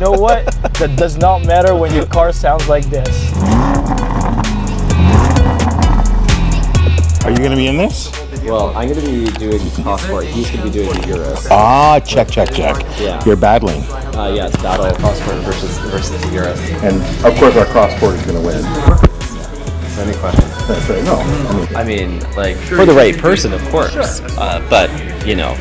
You know what? That does not matter when your car sounds like this. Are you going to be in this? Well, I'm going to be doing Cross Sport. He's going to be doing the Urus. Ah, check. Yeah. You're battling. Yeah, it's battle Cross Sport versus the Urus. And of course our Cross Sport is going to win. So any questions? That's right. No. I mean, like, for the right person, of course. But, you know,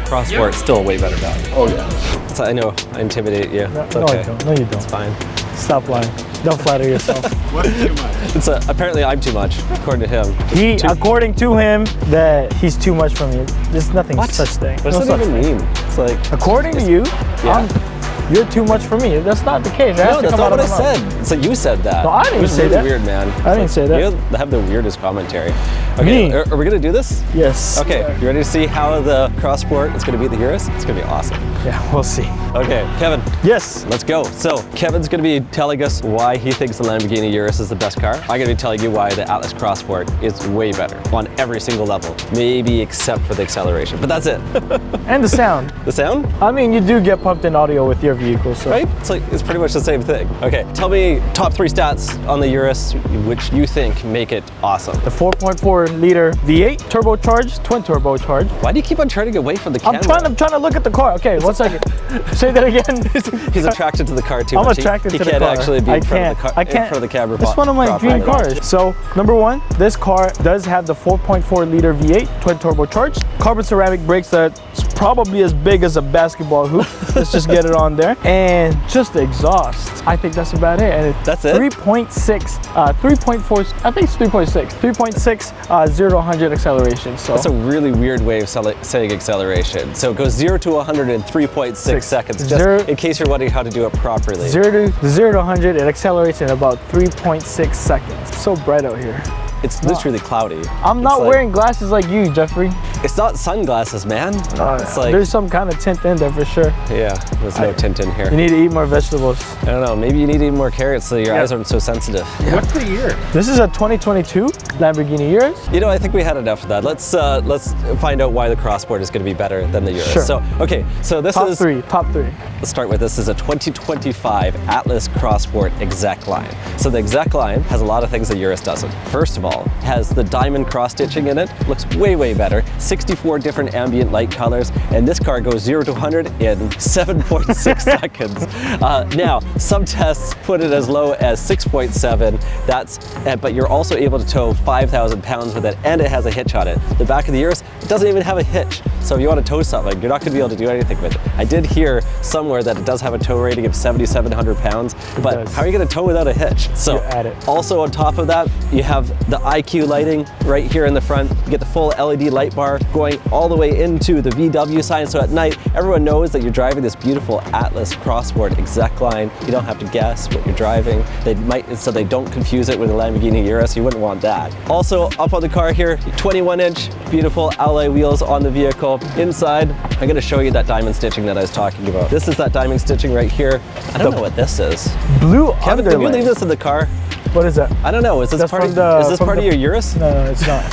Cross Sport's still a way better value. Oh, yeah. So I know I intimidate you. It's No, okay. I don't. No, you don't. It's fine. Stop lying. Don't flatter yourself. What's too much? It's apparently I'm too much, according to him. According to him, that he's too much from you. There's nothing such thing. What does that even mean? It's like, according to you, you're too much for me. That's not the case. no, that's not what I said. So you said that. No, I didn't say really that. Weird, man. I didn't say that. You have the weirdest commentary. Okay, Me? are we gonna do this? Yes. Okay, you ready to see how the Cross Sport is gonna beat the Urus? It's gonna be awesome. Yeah, we'll see. Okay, Kevin. Yes. Let's go. So Kevin's gonna be telling us why he thinks the Lamborghini Urus is the best car. I'm gonna be telling you why the Atlas Cross Sport is way better on every single level, maybe except for the acceleration, but that's it. And the sound. The sound? I mean, you do get pumped in audio with your vehicle, so. Right? It's pretty much the same thing. Okay, tell me top 3 stats on the Urus which you think make it awesome. The 4.4 liter V8 turbocharged, twin turbocharged. Why do you keep on turning away from the camera? I'm trying to look at the car. Okay, 1 second. Say that again. He's attracted to the car too I'm much. attracted to the car. He can't actually be I in front can't. of the car. I can't. In front of the camera. It's one of my dream cars. So, number 1, this car does have the 4.4 liter V8 twin turbocharged. Carbon ceramic brakes that's probably as big as a basketball hoop. Let's just get it on there. And just the exhaust. I think that's about it. And that's it? 3.4, I think it's 3.6. 3.6 0 to 100 acceleration. So that's a really weird way of saying acceleration. So it goes 0 to 100 in 3.6 seconds, just in case you're wondering how to do it properly. 0 to 100, it accelerates in about 3.6 seconds. It's so bright out here. It's literally cloudy. I'm not wearing glasses like you, Jeffrey. It's not sunglasses, man. It's like, there's some kind of tint in there for sure. Yeah, there's no tint in here. You need to eat more vegetables. I don't know, maybe you need to eat more carrots so your eyes aren't so sensitive. Yeah. What's the year? This is a 2022 Lamborghini Urus. You know, I think we had enough of that. Let's find out why the Cross Sport is going to be better than the Urus. Sure. So, okay, so this top is... Top three. Let's start with this. This is a 2025 Atlas Cross Sport Execline. So the Execline has a lot of things the Urus doesn't. First of all, it has the diamond cross stitching in it. Looks way, way better. 64 different ambient light colors, and this car goes 0 to 100 in 7.6 seconds. Now, some tests put it as low as 6.7. But you're also able to tow 5,000 pounds with it, and it has a hitch on it. The back of the Urus, it doesn't even have a hitch. So if you want to tow something, you're not going to be able to do anything with it. I did hear somewhere that it does have a tow rating of 7,700 pounds, but how are you going to tow without a hitch? So also on top of that, you have the IQ lighting right here in the front. You get the full LED light bar going all the way into the VW sign. So at night, everyone knows that you're driving this beautiful Atlas Cross Sport Execline. You don't have to guess what you're driving. So they don't confuse it with a Lamborghini Urus. You wouldn't want that. Also up on the car here, 21-inch beautiful alloy wheels on the vehicle. Inside, I'm going to show you that diamond stitching that I was talking about. This is that diamond stitching right here. I don't know what this is. Blue Kevin, did you leave this in the car? What is that? I don't know. Is this part of your Urus? No, it's not.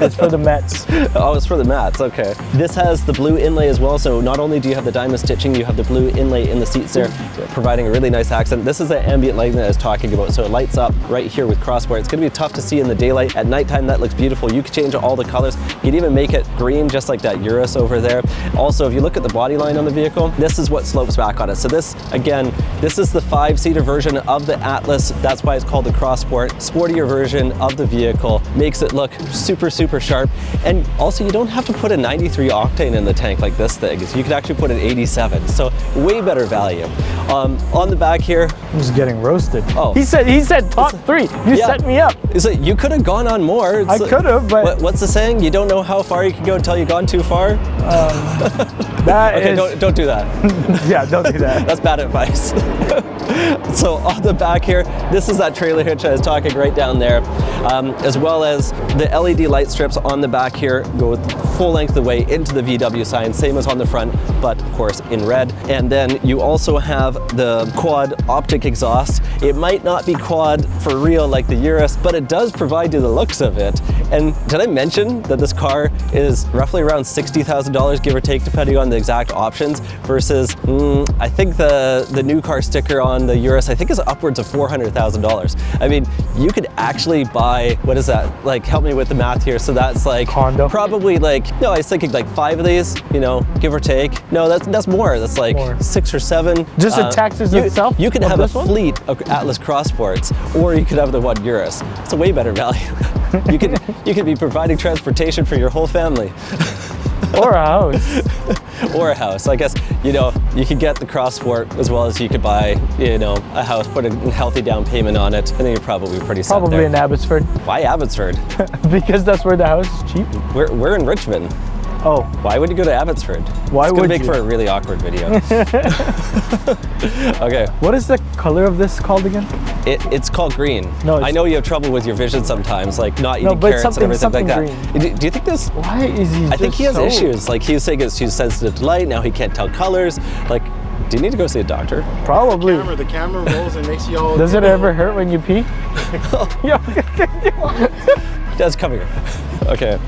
It's for the mats. Oh, it's for the mats, okay. This has the blue inlay as well, so not only do you have the diamond stitching, you have the blue inlay in the seats there, providing a really nice accent. This is the ambient lighting that I was talking about, so it lights up right here with Cross Sport. It's gonna be tough to see in the daylight. At nighttime, that looks beautiful. You can change all the colors. You can even make it green, just like that Urus over there. Also, if you look at the body line on the vehicle, this is what slopes back on it. So this, again, this is the 5-seater version of the Atlas. That's why it's called the Cross Sport. Sportier version of the vehicle. Makes it look super, super sharp. And also, you don't have to put a 93 octane in the tank like this thing. So you could actually put an 87. So way better value. On the back here, I'm just getting roasted. Oh, he said top 3. You set me up. So you could have gone on more. I could have, but what's the saying? You don't know how far you can go until you've gone too far. Don't do that. Yeah, don't do that. That's bad advice. So on the back here, this is that trailer hitch I was talking right down there, as well as the LED light light strips on the back here go full length of the way into the VW sign, same as on the front, but of course in red. And then you also have the quad optic exhaust. It might not be quad for real like the Urus, but it does provide you the looks of it. And did I mention that this car is roughly around $60,000, give or take, depending on the exact options, versus I think the new car sticker on the Urus, I think, is upwards of $400,000. I mean, you could actually buy, what is that? Like, help me with the math here. So that's like Honda. probably like, no, I was thinking like 5 of these, you know, give or take. No, that's more. That's like More. 6 or 7. Just the taxes itself? You could of have a this one? fleet of Atlas Cross Sports, or you could have the ONE Urus. It's a way better value. you could be providing transportation for your whole family. Or a house. Or a house. I guess, you know, you could get the Cross Sport as well as you could buy, you know, a house, put a healthy down payment on it, and then you're probably pretty set Probably there. in Abbotsford. Why Abbotsford? Because that's where the house is cheap. We're in Richmond. Oh, Why would you go to Abbotsford? Why it's would gonna make you? for a really awkward video. Okay, what is the color of this called again? it's called green. No, I know you have trouble with your vision sometimes, like not eating but carrots and everything something like that. Do you think this? Why is he I think he has so... issues. Like he was saying it's too sensitive to light. Now he can't tell colors. Like, do you need to go see a doctor? Probably. The camera rolls and makes you all. Does it ever hurt when you pee? That's coming. Okay.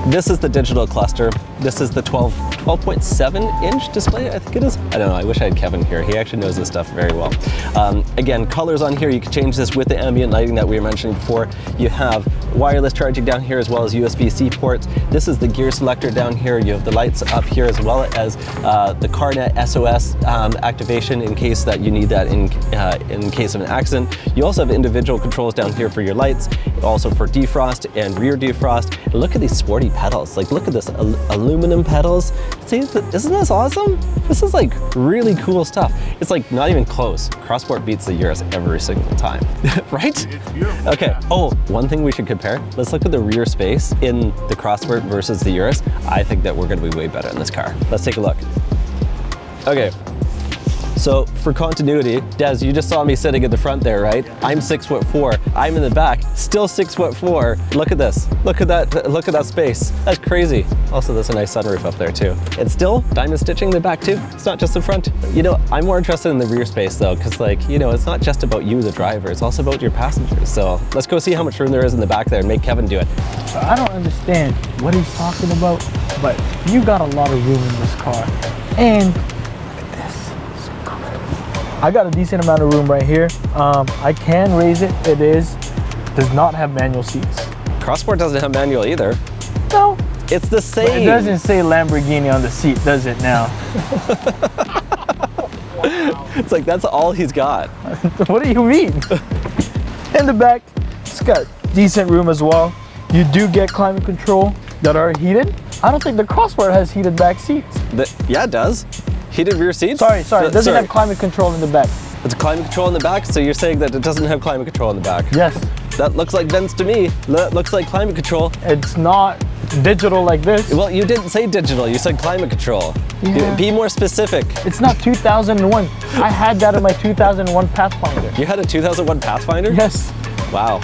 This is the digital cluster. This is the 12.7 inch display, I think it is. I don't know, I wish I had Kevin here. He actually knows this stuff very well. Again, colors on here, you can change this with the ambient lighting that we were mentioning before. You have wireless charging down here as well as USB-C ports. This is the gear selector down here. You have the lights up here as well as the CarNet SOS activation in case that you need that in case of an accident. You also have individual controls down here for your lights, also for defrost and rear defrost. And look at these sporty pedals. Like, look at this aluminum pedals. See, isn't this awesome? This is like really cool stuff. It's like not even close. Cross Sport beats the Urus every single time, right? It's beautiful. Okay. Yeah. Oh, one thing we should compare. Let's look at the rear space in the Cross Sport versus the Urus. I think that we're going to be way better in this car. Let's take a look. Okay. So for continuity, Des, you just saw me sitting at the front there, right? I'm 6'4". I'm in the back, still 6'4". Look at this. Look at that. Look at that space. That's crazy. Also, there's a nice sunroof up there too. It's still diamond stitching in the back too. It's not just the front. You know, I'm more interested in the rear space though, because like, you know, it's not just about you, the driver. It's also about your passengers. So let's go see how much room there is in the back there and make Kevin do it. I don't understand what he's talking about, but you got a lot of room in this car. And I got a decent amount of room right here. I can raise it. Does not have manual seats. Cross Sport doesn't have manual either. No. It's the same. But it doesn't say Lamborghini on the seat, does it now? It's like, that's all he's got. What do you mean? In the back, it's got decent room as well. You do get climate control that are heated. I don't think the Cross Sport has heated back seats. Yeah, it does. Heated rear seats? Sorry, it doesn't have climate control in the back. It's climate control in the back, so you're saying that it doesn't have climate control in the back? Yes. That looks like vents to me. Looks like climate control. It's not digital like this. Well, you didn't say digital, you said climate control. Yeah. Be more specific. It's not 2001. I had that in my 2001 Pathfinder. You had a 2001 Pathfinder? Yes. Wow.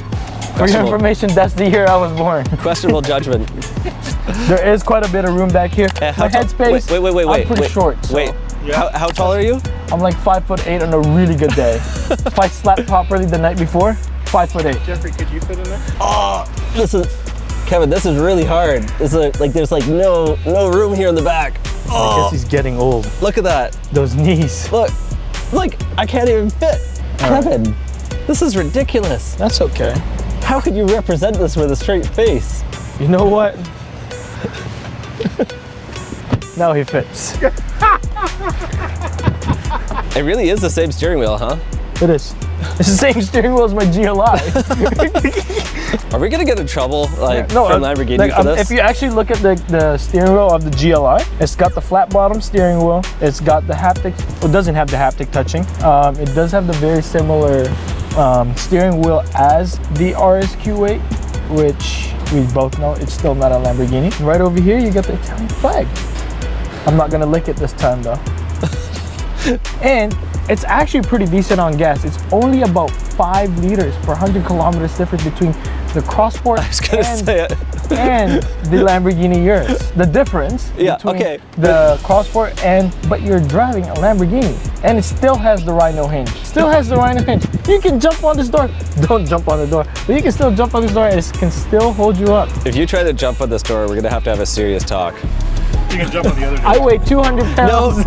For your information, that's the year I was born. Questionable judgment. There is quite a bit of room back here. My headspace, I'm pretty short. So Wait, how tall are you? I'm like 5'8" on a really good day. If I slept properly the night before, 5'8". Jeffrey, could you fit in there? Oh, Kevin, this is really hard. There's like no room here in the back. I guess he's getting old. Look at that. Those knees. Look, I can't even fit. Kevin, this is ridiculous. That's okay. How could you represent this with a straight face? You know what? Now he fits. It really is the same steering wheel, huh? It is. It's the same steering wheel as my GLI. Are we gonna get in trouble from Lamborghini for this? If you actually look at the steering wheel of the GLI, it's got the flat bottom steering wheel. It's got the haptic. Well, it doesn't have the haptic touching. It does have the very similar steering wheel as the RSQ8, which we both know it's still not a Lamborghini. Right over here, you got the Italian flag. I'm not gonna lick it this time though. And it's actually pretty decent on gas. It's only about 5 liters per 100 kilometers difference between the Cross Sport I was gonna say it. and the Lamborghini Urus. The difference between the Cross Sport but you're driving a Lamborghini and it still has the Rhino hinge. Still has the Rhino hinge. You can jump on this door. Don't jump on the door, but you can still jump on this door and it can still hold you up. If you try to jump on this door, we're gonna have a serious talk. You can jump on the other door. I weigh 200 pounds.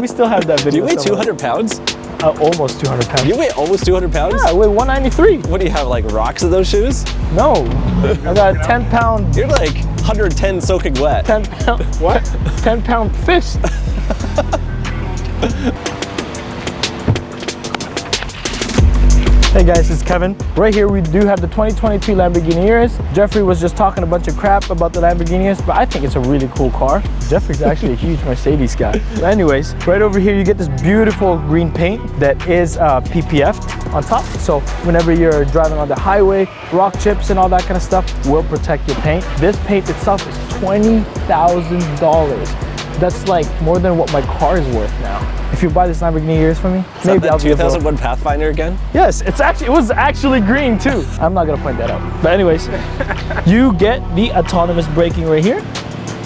We still have that video. Do you weigh somewhere. 200 pounds? Almost 200 pounds. You weigh almost 200 pounds? Yeah, I weigh 193. What do you have, like rocks in those shoes? No, I got a 10 pound. You're like 110 soaking wet. 10 pound. What? 10 pound fist. Hey guys, it's Kevin. Right here we do have the 2022 Lamborghini Urus. Jeffrey was just talking a bunch of crap about the Lamborghini Urus, but I think it's a really cool car. Jeffrey's actually a huge Mercedes guy. But anyways, right over here you get this beautiful green paint that is PPF on top. So whenever you're driving on the highway, rock chips and all that kind of stuff will protect your paint. This paint itself is $20,000. That's like more than what my car is worth now. If you buy this Lamborghini Urus for me, maybe I'll be 2001 Pathfinder again? Yes, it was actually green too. I'm not gonna point that out. But anyways, you get the autonomous braking right here,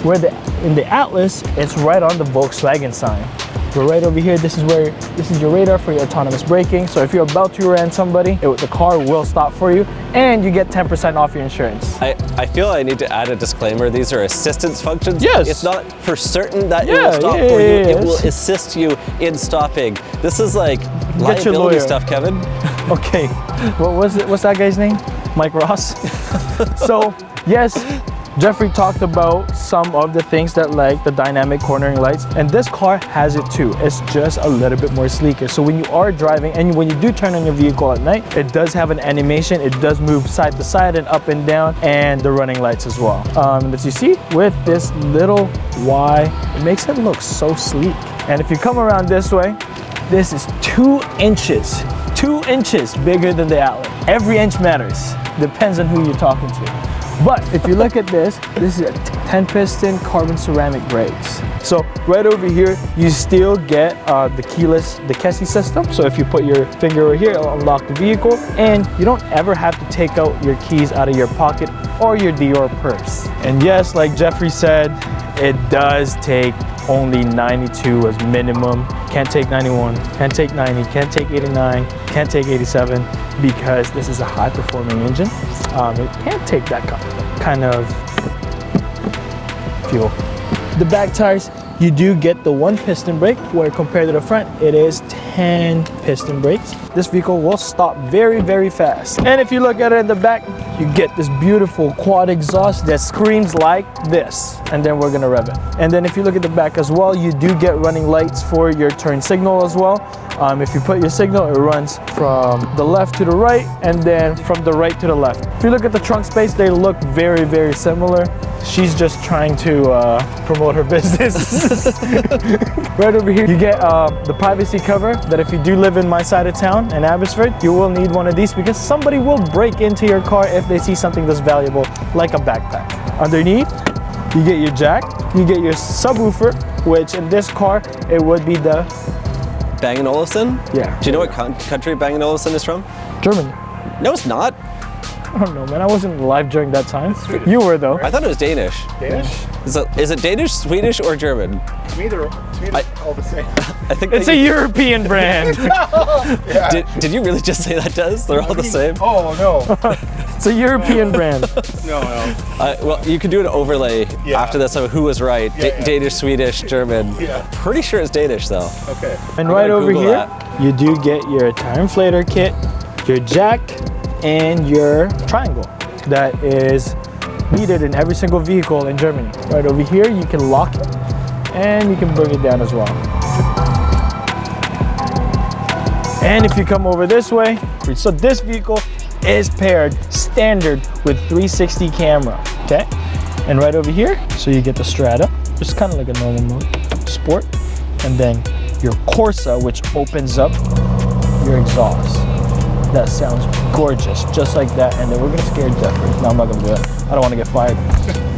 where in the Atlas, it's right on the Volkswagen sign. But right over here, this is your radar for your autonomous braking. So if you're about to rear end somebody, the car will stop for you, and you get 10% off your insurance. I feel I need to add a disclaimer. These are assistance functions. Yes. It's not for certain that it will stop for you. It will assist you in stopping. This is like liability stuff, Kevin. Okay, what's that guy's name? Mike Ross. So yes, Jeffrey talked about some of the things that like the dynamic cornering lights, and this car has it too. It's just a little bit more sleeker. So when you are driving and when you do turn on your vehicle at night, it does have an animation. It does move side to side and up and down, and the running lights as well. As you see with this little Y, it makes it look so sleek. And if you come around this way, this is 2 inches bigger than the Atlas. Every inch matters. Depends on who you're talking to. But if you look at this is a 10-piston carbon ceramic brakes. So right over here, you still get the Kessie system. So if you put your finger over here, it'll unlock the vehicle, and you don't ever have to take out your keys out of your pocket or your Dior purse. And yes, like Jeffrey said, it does take only 92 as minimum. Can't take 91, can't take 90, can't take 89, can't take 87, because this is a high-performing engine. It can't take that kind of fuel. The back tires, you do get the 1 piston brake, where compared to the front, it is 10 piston brakes. This vehicle will stop very, very fast. And if you look at it in the back, you get this beautiful quad exhaust that screams like this. And then we're gonna rev it. And then if you look at the back as well, you do get running lights for your turn signal as well. If you put your signal, it runs from the left to the right, and then from the right to the left. If you look at the trunk space, they look very, very similar. She's just trying to promote her business. Right over here, you get the privacy cover that if you do live in my side of town in Abbotsford, you will need one of these, because somebody will break into your car if they see something that's valuable, like a backpack. Underneath, you get your jack, you get your subwoofer, which in this car, it would be the Bang & Olufsen? Yeah. Do you know what country Bang & Olufsen is from? Germany. No, it's not. I don't know, man. I wasn't alive during that time. You were, though. I thought it was Danish. Danish? Is it Danish, Swedish, or German? To me, they're all the same. I think It's a European brand. Yeah. Did you really just say that, Des? They're all the same? Oh, no. It's a European brand. No. Well, you could do an overlay after this of who was right. Yeah. Danish, Swedish, German. Yeah. Pretty sure it's Danish, though. Okay. And I'm right gonna over Google here, you do get your tire inflator kit, your jack, and your triangle that is needed in every single vehicle in Germany. Right over here, you can lock it and you can bring it down as well. And if you come over this way, so this vehicle is paired standard with 360 camera, okay? And right over here, so you get the Strata, which is kind of like a normal mode, Sport, and then your Corsa, which opens up your exhaust. That sounds gorgeous, just like that. And then we're gonna scare Jeffrey. No, I'm not gonna do it. I don't wanna get fired.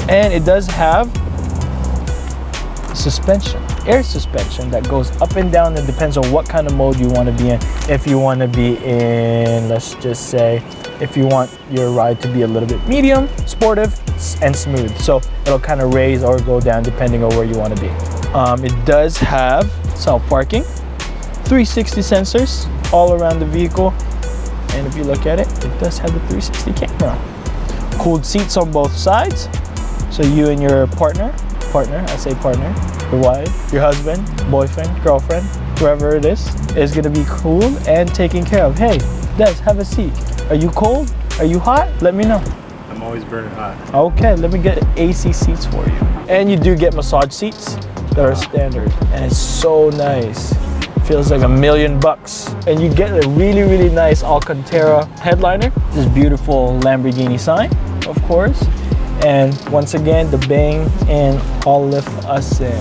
And it does have suspension, air suspension that goes up and down, and depends on what kind of mode you wanna be in. If you wanna be in, let's just say, if you want your ride to be a little bit medium, sportive, and smooth. So it'll kind of raise or go down depending on where you want to be. It does have self-parking, 360 sensors all around the vehicle. And if you look at it, it does have the 360 camera. Cooled seats on both sides. So you and your partner, I say partner, your wife, your husband, boyfriend, girlfriend, whoever it is gonna be cooled and taken care of. Hey, Des, have a seat. Are you cold? Are you hot? Let me know. I'm always burning hot. Okay, let me get AC seats for you. And you do get massage seats that are standard. And it's so nice. Feels like $1 million. And you get a really, really nice Alcantara headliner. This beautiful Lamborghini sign, of course. And once again, the Bang and Olufsen.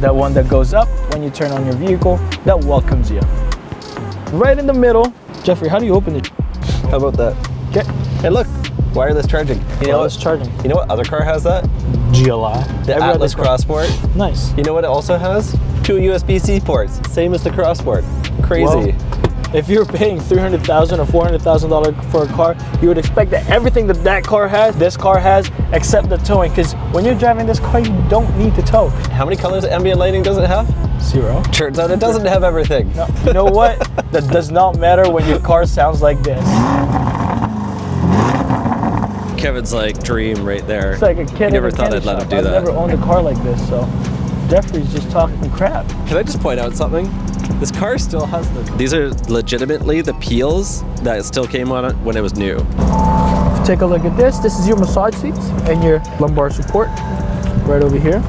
That one that goes up when you turn on your vehicle, that welcomes you. Right in the middle. Jeffrey, how do you open it? How about that? Okay. Hey, look, wireless charging. You know Wireless charging. You know what other car has that? GLI. The Every Atlas other car. Cross Sport. Nice. You know what it also has? 2 USB-C ports, same as the Cross Sport. Crazy. Well, if you're paying $300,000 or $400,000 for a car, you would expect that everything that that car has, this car has, except the towing. Because when you're driving this car, you don't need to tow. How many colors ambient lighting does it have? 0. Turns out it doesn't have everything. No, you know what? That does not matter when your car sounds like this. Kevin's like dream right there. It's like a kid. Never in a thought candy I'd let him shop. do I've that. never owned a car like this, so Jeffrey's just talking crap. Can I just point out something? This car still has these are legitimately the peels that still came on it when it was new. Take a look at this. This is your massage seats and your lumbar support right over here.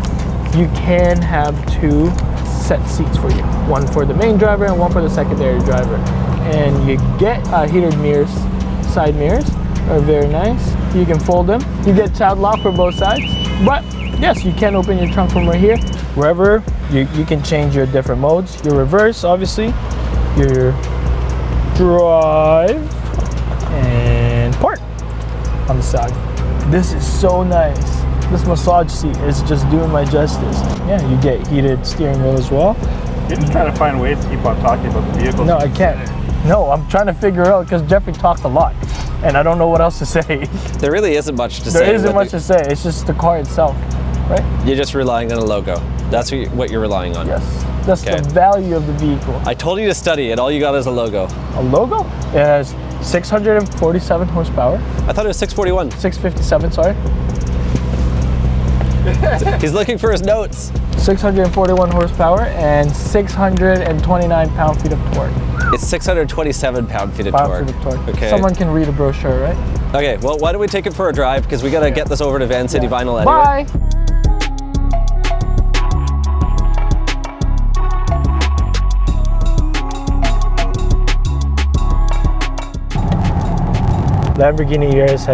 You can have 2 set seats for you. One for the main driver and one for the secondary driver. And you get heated mirrors, side mirrors are very nice. You can fold them. You get child lock for both sides. But yes, you can open your trunk from right here. Wherever, you can change your different modes. Your reverse, obviously. Your drive and park on the side. This is so nice. This massage seat is just doing my justice. Yeah, you get heated steering wheel as well. You're just trying to find ways to keep on talking about the vehicle. No, I can't. No, I'm trying to figure out because Jeffrey talked a lot and I don't know what else to say. There really isn't much to say. There isn't much to say. It's just the car itself, right? You're just relying on a logo. That's what you're relying on. Yes. That's Okay. the value of the vehicle. I told you to study and all you got is a logo. A logo? It has 647 horsepower. I thought it was 641. 657, sorry. He's looking for his notes. 641 horsepower and 629 pound-feet of torque. It's 627 pound-feet of torque. Pound-feet of torque. Okay. Someone can read a brochure, right? Okay, well, why don't we take it for a drive because we got to get this over to Van City Vinyl anyway. Bye! Lamborghini Urus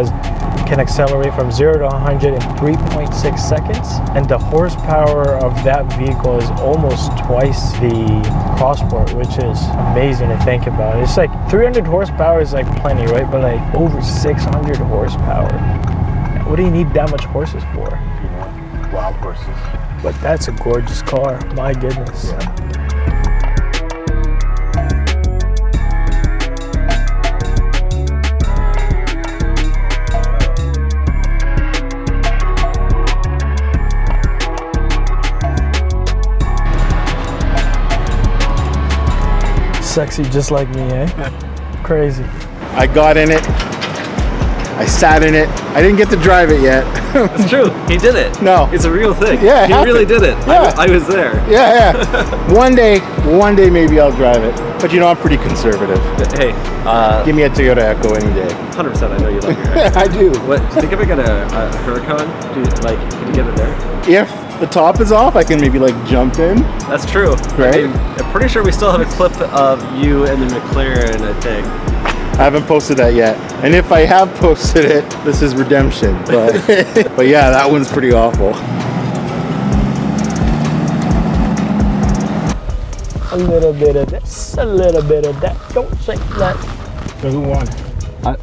can accelerate from 0 to 100 in 3.6 seconds, and the horsepower of that vehicle is almost twice the Cross Sport, which is amazing to think about. It's like 300 horsepower is like plenty, right? But like over 600 horsepower. What do you need that much horses for? You know, wild horses. But that's a gorgeous car, my goodness. Yeah. Sexy just like me, eh? Crazy. I got in it. I sat in it. I didn't get to drive it yet. It's true. He did it. No. It's a real thing. Yeah, it he really happened. did it. Yeah. I was there. Yeah. One day maybe I'll drive it. But you know, I'm pretty conservative. Hey, Give me a Toyota Echo any day. 100%. I know you like it. I do. What? Do you think if I got a Huracan, can you get it there? If the top is off, I can maybe like jump in. That's true. Right? I mean, I'm pretty sure we still have a clip of you and the McLaren, I think. I haven't posted that yet. And if I have posted it, this is redemption. But, but yeah, that one's pretty awful. A little bit of this, a little bit of that. Don't say that. So who won?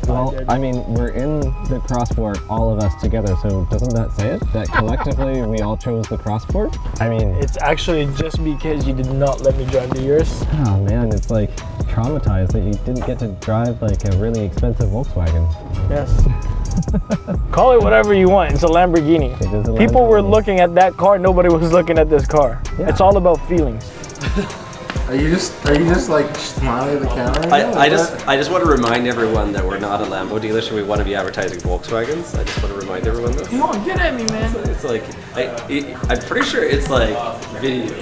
Well, I mean, we're in the Cross Sport, all of us together, so doesn't that say it? That collectively we all chose the Cross Sport? I mean, It's actually just because you did not let me drive the Urus. oh man, it's like traumatized that you didn't get to drive like a really expensive Volkswagen. Yes. Call it whatever you want. It's a Lamborghini. It is a People were Lamborghini. looking at that car. Nobody was looking at this car. Yeah. It's all about feelings. Are you just like smiling at the camera? I just want to remind everyone that we're not a Lambo dealership. We want to be advertising Volkswagens. I just want to remind everyone that. Come on, get at me, man. It's like I'm pretty sure it's like video.